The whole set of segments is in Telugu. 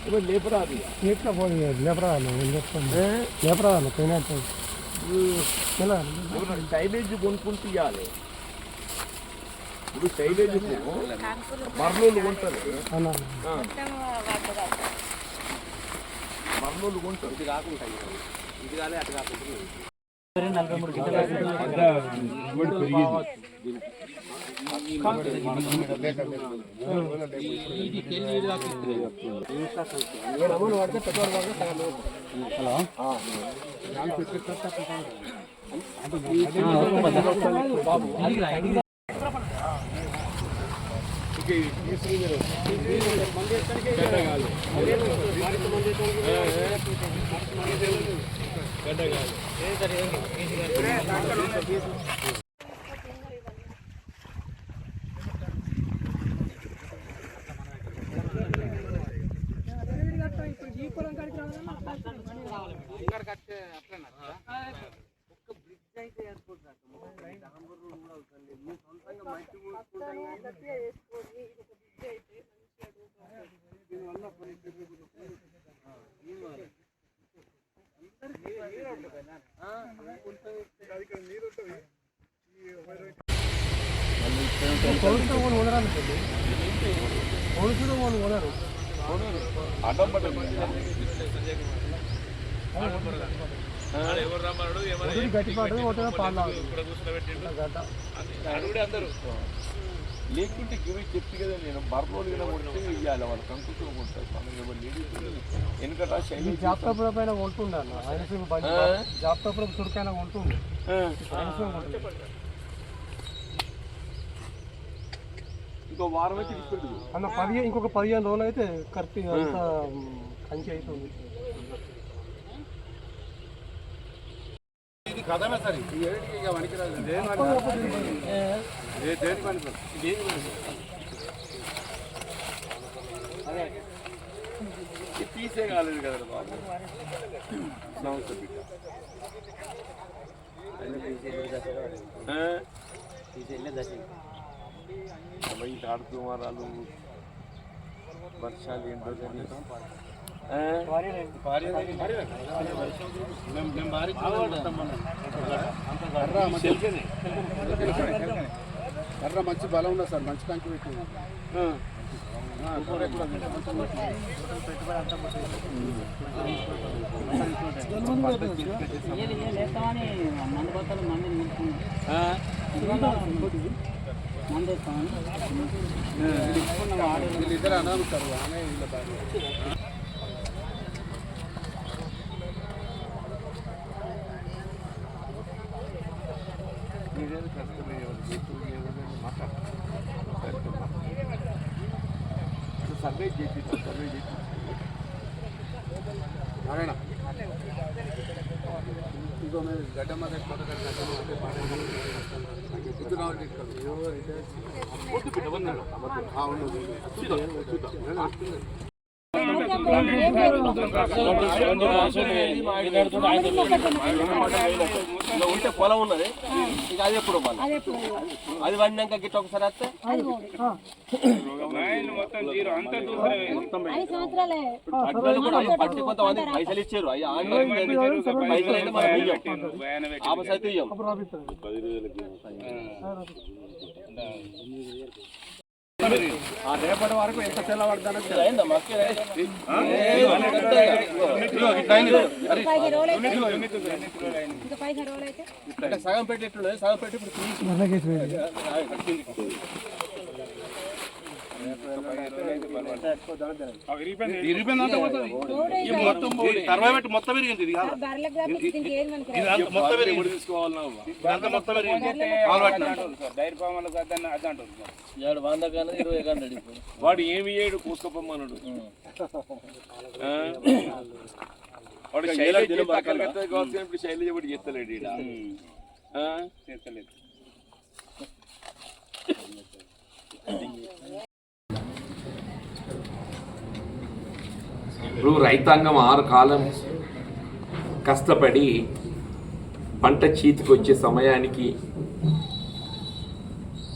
ఇప్పుడు లేపరాదు ఎట్లా పోయి లేపరాదు లేపరాదు పోయినట్టు సైలేజ్ కొనుక్కుంటూ ఇవ్వాలి. ఇప్పుడు సైలేజ్ మర్లోళ్ళు కొంటారు, మర్లోళ్ళు కొంటారు. ఇది కాకుండా ఇది కాలే అటు కాకుండా 43 లేకుంటే గిరి చెప్తే కదా నేను బర్రోలు కొడితే ఇవ్వాలి వాళ్ళు కంకుతో కొంటారు. ఎందుకంటే జాబ్ పైన కొంటుండాలి జాబ్ చురుకైనా కొంటుండే ఇంకో వారం అయితే అన్న 15 ఇంకొక 15 రోజులు అయితే కరెక్ట్ అంతా కంచి అవుతుంది. ఇది కథమే సార్ ఇక వనికిరాదు తీసే కాలేదు కదా బాబు. ఈ తాడుతూ మరాలు వర్షాలు ఏంటో కర్ర మంచి బలం ఉన్నా సార్, మంచి కంకి పెట్టింది. వీళ్ళిద్దరు అనాలి సార్, ఆమె వీళ్ళ భార్య. సర్వే చేసి ఇంకో మీరు గడ్డమ్మ ఉంటే పొలం ఉన్నది ఇక అది ఎప్పుడు అది వండినాక గిట్ట ఒకసారి వస్తే పట్టి కొంతమంది పైసలు ఇచ్చారు. అవి పైసలు అయితే మనం ఇయ్యం, ఆపస్ అయితే ఇయ్యం. రేపటి వరకు ఎంత తెల్లబడతానో సగం పెట్టేట్లు సగం పెట్టి ఇప్పుడు మొత్తం విరిగింది వాడు ఏమి చేయడు కూసుకోపమ్మన్నాడు. వాడు శైలజ ఇప్పుడు శైలజ కూడా చేస్తలేడు ఈడ చేస్తలేదు. ఇప్పుడు రైతాంగం 6 కాలం కష్టపడి పంట చేతికి వచ్చే సమయానికి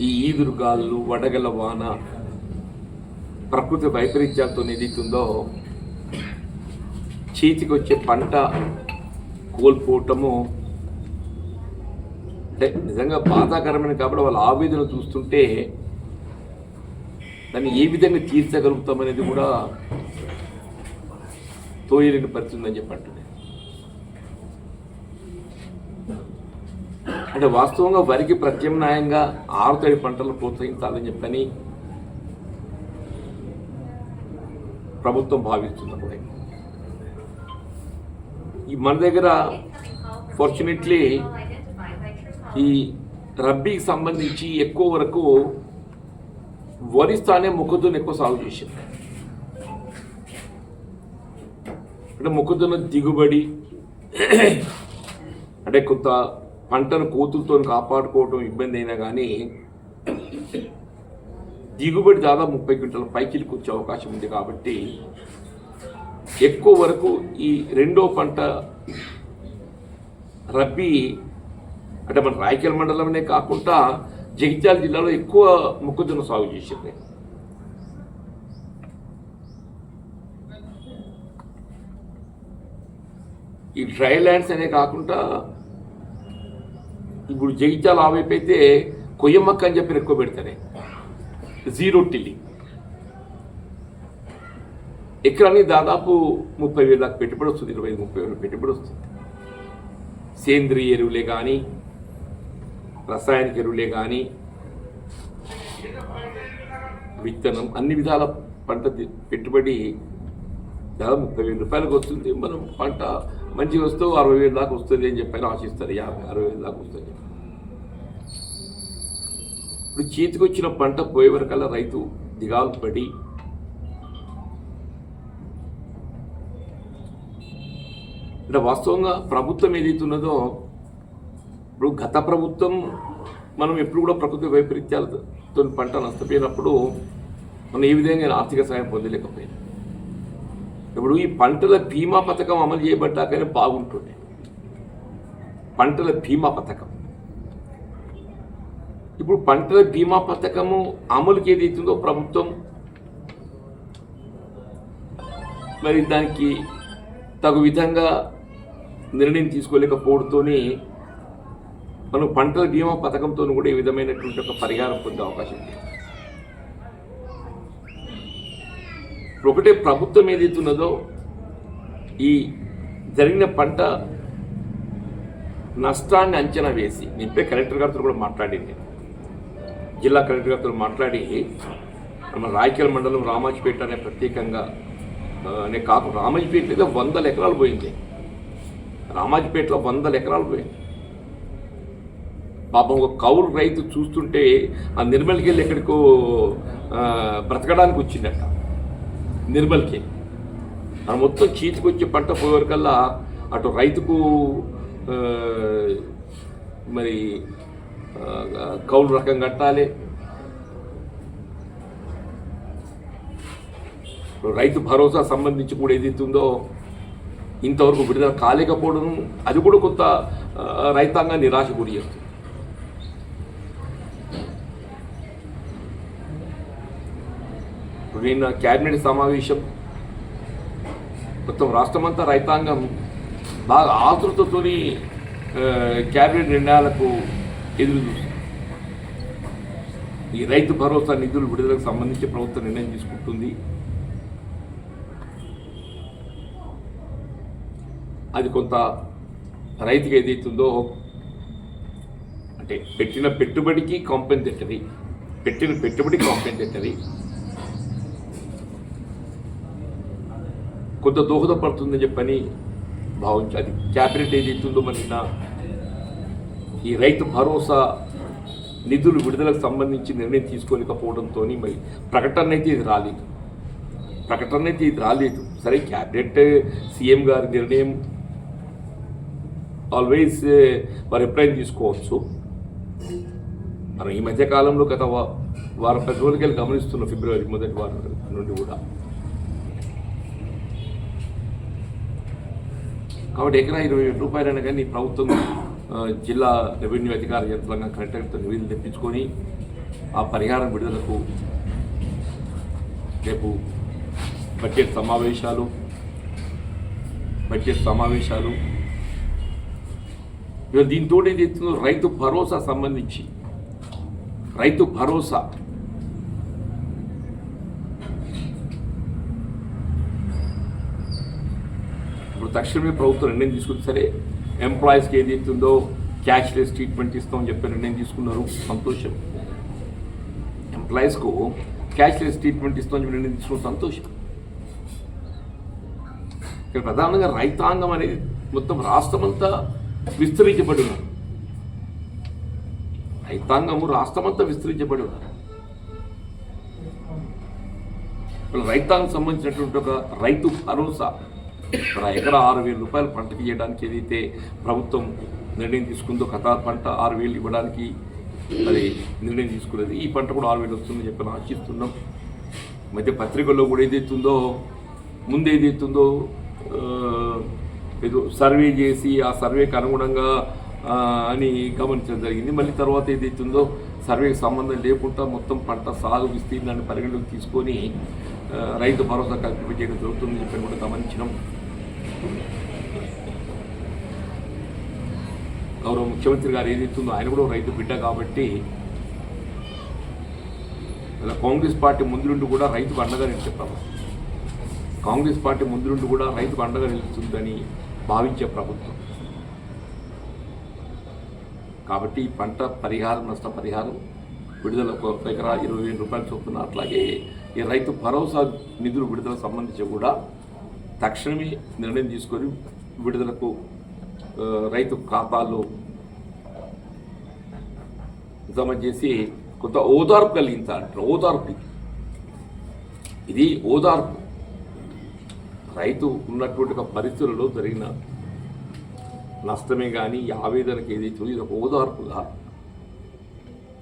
ఈ ఈదురుగాలు వడగల వాన ప్రకృతి వైపరీత్యాలతో ఏదైతుందో చేతికి వచ్చే పంట కోల్పోవటము అంటే నిజంగా బాధాకరమైన కాబట్టి వాళ్ళ ఆవేదన చూస్తుంటే దాన్ని ఏ విధంగా తీర్చగలుగుతామనేది కూడా తోయలేని పరిస్థితి ఉందని చెప్పంటున్నాను. అంటే వాస్తవంగా వరికి ప్రత్యామ్నాయంగా ఆరుతడి పంటలు ప్రోత్సహించాలని చెప్పని ప్రభుత్వం భావిస్తున్నప్పుడు ఈ మన దగ్గర ఫార్చునేట్లీ ఈ రబ్బీకి సంబంధించి ఎక్కువ వరకు వరి స్థానే మొక్కజొన్న ఎక్కువ సాగు చేసింది. అంటే మొక్కజొన్న దిగుబడి అంటే కొంత పంటను కోతులతో కాపాడుకోవడం ఇబ్బంది అయినా కానీ దిగుబడి దాదాపు 30 క్వింటాల పైకిలికి వచ్చే అవకాశం ఉంది. కాబట్టి ఎక్కువ వరకు ఈ రెండో పంట రబ్బీ అంటే మన రాయకల్ మండలంనే కాకుండా జగిత్యాల జిల్లాలో ఎక్కువ మొక్కజొన్న సాగు చేసింది. ఈ డ్రై ల్యాండ్స్ అనే కాకుండా ఇప్పుడు జగిత్యాల ఆవైపు అయితే కొయ్యమ్మక్క అని చెప్పి ఎక్కువ పెడతానే జీరో టిల్లింగ్ ఎకరానికి దాదాపు 30,000 దాకా పెట్టుబడి వస్తుంది. 25-30,000 పెట్టుబడి వస్తుంది. సేంద్రియ ఎరువులే కానీ రసాయనిక ఎరువులే కానీ విత్తనం అన్ని విధాల పంట పెట్టుబడి దాదాపు 30,000 రూపాయలకు వస్తుంది. మనం పంట మంచిగా వస్తూ 60,000 దాకా వస్తుంది అని చెప్పి ఆశిస్తారు. 50-60,000 దాకా వస్తుంది. ఇప్పుడు చేతికి వచ్చిన పంట పోయే వరకల్లా రైతు దిగాలు పడి అంటే వాస్తవంగా ప్రభుత్వం ఏదైతున్నదో ఇప్పుడు గత ప్రభుత్వం మనం ఎప్పుడు కూడా ప్రకృతి వైపరీత్యాలతో పంట నష్టపోయినప్పుడు మనం ఏ విధంగా ఆర్థిక సాయం పొందలేకపోయాం. ఇప్పుడు ఈ పంటల బీమా పథకం అమలు చేయబడ్డాకనే బాగుంటుంది. పంటల బీమా పథకం ఇప్పుడు పంటల బీమా పథకము అమలుకి ఏదైతుందో ప్రభుత్వం మరి దానికి తగు విధంగా నిర్ణయం తీసుకోలేకపోవడంతో మనం పంటల బీమా పథకంతో కూడా ఈ విధమైనటువంటి ఒక పరిహారం పొందే అవకాశం ఉంది. ఒకటే ప్రభుత్వం ఏదైతున్నదో ఈ జరిగిన పంట నష్టాన్ని అంచనా వేసి నింపే కలెక్టర్ గారితో కూడా మాట్లాడింది. జిల్లా కలెక్టర్ గారితో మాట్లాడి మన రాయకల్ మండలం రామాజపేట అనే ప్రత్యేకంగా అనే కాకుండా రామాజపేటలో 100 ఎకరాలు పోయింది. రామాజపేటలో 100 ఎకరాలు పోయింది. పాపం ఒక కౌలు రైతు చూస్తుంటే ఆ నిర్మల్కి వెళ్ళి ఎక్కడికో బ్రతకడానికి వచ్చిందట. నిర్మల్కి మన మొత్తం చీతికొచ్చే పంట పోయేవరకల్లా అటు రైతుకు మరి కౌలు రకం కట్టాలి, రైతు భరోసా సంబంధించి కూడా ఏదైతుందో ఇంతవరకు విడుదల కాలేకపోవడం అది కూడా కొంత రైతాంగాన్ని నిరాశ గురి చేస్తుంది. నిన్న క్యాబినెట్ సమావేశం మొత్తం రాష్ట్రమంతా రైతాంగం బాగా ఆతృతతో క్యాబినెట్ నిర్ణయాలకు ఎదురు చూస్తుంది. ఈ రైతు భరోసా నిధులు విడుదలకు సంబంధించి ప్రభుత్వం నిర్ణయం తీసుకుంటుంది. అది కొంత రైతుకి ఏదైతుందో అంటే పెట్టిన పెట్టుబడికి కాంపెన్సేటరీ, పెట్టిన పెట్టుబడికి కాంపెన్సేటరీ కొంత దోహదపడుతుందని చెప్పని భావించి అది క్యాబినెట్ ఏదైతుందో మరి ఈ రైతు భరోసా నిధులు విడుదలకు సంబంధించి నిర్ణయం తీసుకోలేకపోవడంతో మరి ప్రకటన అయితే ఇది రాలేదు. సరే క్యాబినెట్ సీఎం గారి నిర్ణయం ఆల్వేస్ వారు ఎప్పుడైనా తీసుకోవచ్చు. మనం ఈ మధ్యకాలంలో గత వారం 10 రోజులకి గమనిస్తున్న ఫిబ్రవరి మొదటి వారం నుండి కూడా. కాబట్టి ఎకరా 20,000 రూపాయలైనా కానీ ప్రభుత్వం జిల్లా రెవెన్యూ అధికార యంత్రాంగం కలెక్టర్తో నివేదిక తెప్పించుకొని ఆ పరిహారం విడుదలకు రేపు బడ్జెట్ సమావేశాలు ఇవాళ దీంతో ఏదైతుందో రైతు భరోసా సంబంధించి రైతు భరోసా ఇప్పుడు తక్షణమే ప్రభుత్వం నిర్ణయం తీసుకుంది. సరే ఎంప్లాయీస్కి ఏదైతుందో క్యాష్లెస్ ట్రీట్మెంట్ ఇస్తామని చెప్పి నిర్ణయం తీసుకున్నారు, సంతోషం. ఎంప్లాయీస్కు క్యాష్లెస్ ట్రీట్మెంట్ ఇస్తామని చెప్పి నిర్ణయం తీసుకున్న సంతోషం. ఇక్కడ ప్రధానంగా రైతాంగం అనేది మొత్తం రాష్ట్రమంతా విస్తరించబడి ఉన్నారు. రైతాంగము రాష్ట్రమంతా విస్తరించబడి ఉన్నారు. రైతాంగం సంబంధించినటువంటి ఒక రైతు భరోసా ఎకరా 6,000 రూపాయలు పంటకి ఇవ్వడానికి ఏదైతే ప్రభుత్వం నిర్ణయం తీసుకుందో, ఖతార్ పంట 6,000 ఇవ్వడానికి మరి నిర్ణయం తీసుకున్నది. ఈ పంట కూడా 6,000 వస్తుందని చెప్పి ఆశిస్తున్నాం. మధ్య పత్రికల్లో కూడా ఏదైతుందో ముందు ఏదైతుందో ఏదో సర్వే చేసి ఆ సర్వేకి అనుగుణంగా అని గమనించడం జరిగింది. మళ్ళీ తర్వాత ఏదైతుందో సర్వేకి సంబంధం లేకుండా మొత్తం పంట సాగు విస్తీర్ణాన్ని పరిగణలోకి తీసుకొని రైతు భరోసా కల్పించడం జరుగుతుందని చెప్పి కూడా గమనించినాం. గౌరవ ముఖ్యమంత్రి గారు ఏదైతుందో ఆయన కూడా రైతు బిడ్డ కాబట్టి కాంగ్రెస్ పార్టీ ముందు నుండి కూడా రైతుకు అండగా నిలిచారు. కాంగ్రెస్ పార్టీ ముందు నుండి కూడా రైతుకు అండగా నిలుస్తుందని భావించే ప్రభుత్వం కాబట్టి పంట పరిహారం, నష్టపరిహారం విడుదల ఒక ఎకరా 20,000 రూపాయలు చొప్పున, అట్లాగే ఈ రైతు భరోసా నిధులు విడుదల సంబంధించి కూడా తక్షణమే నిర్ణయం తీసుకొని విడుదలకు రైతు ఖాతాల్లో జమ చేసి కొంత ఓదార్పు కలిగించాలంటారు. ఓదార్పు ఇది ఓదార్పు. రైతు ఉన్నటువంటి ఒక పరిస్థితులలో జరిగిన నష్టమే కానీ ఆవేదనకి ఏదైతే ఇది ఒక ఓదార్పుగా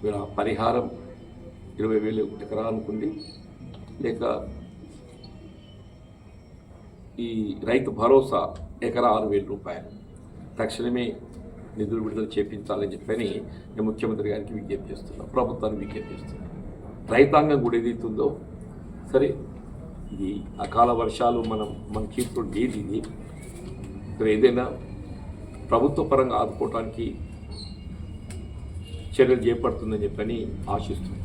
మీరు పరిహారం 20,000 ఎకరా అనుకుంది, లేక ఈ రైతు భరోసా ఎకరా 6,000 రూపాయలు తక్షణమే నిధులు విడుదల చేపించాలని చెప్పని నేను ముఖ్యమంత్రి గారికి విజ్ఞప్తి చేస్తున్నాను, ప్రభుత్వానికి విజ్ఞప్తి చేస్తున్నాను. రైతాంగం కూడా ఏదైతుందో సరే ఇది అకాల వర్షాలు మన చేతితో లేదు. ఇది ఏదైనా ప్రభుత్వ పరంగా ఆదుకోవడానికి చర్యలు చేపడుతుందని చెప్పని ఆశిస్తున్నాను.